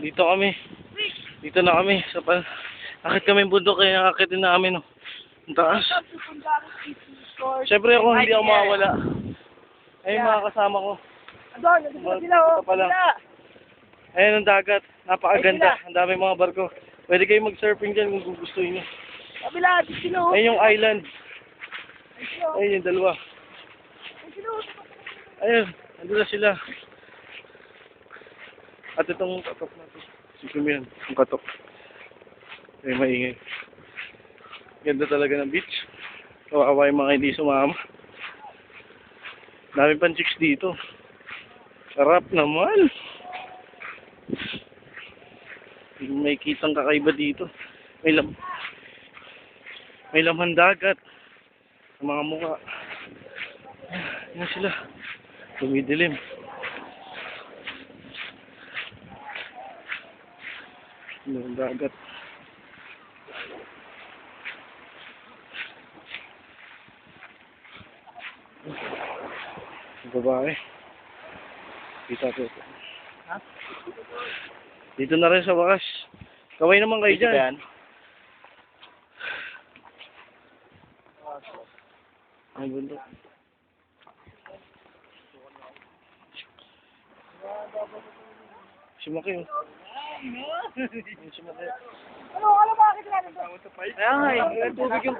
Dito kami. Dito na kami. Akit kami yung bundok kaya nakakitin namin. Oh. Ang taas. Siyempre ako hindi ako mawawala. Ayun mga kasama ko. Doon, nandito sila oh. Ayun ang dagat. Napakaganda. Ang dami mga barko. Pwede kayo mag-surfing dyan kung gusto niyo. Kabila, dito sila oh. Ayun yung island. Ayun yung dalawa. Ayun, nandun na sila. At itong katok na ito. Sige mo yan, yung katok. Ay, maingay. Ganda talaga ng beach. Kawawa yung mga hindi sumama. Dami pang chicks dito. Sarap naman. May kitang kakaiba dito. May laman dagat. Sa mga mukha. Yan sila. Tumidilim. Laman dagat. Babae. Kita ko. Ha? Dito na rin sa wakas. Kaway naman kayo dyan. Ang bundok. Si Maki oh. Si Maki. Ano bakit lang ito? Kaya nga eh. Tubig yung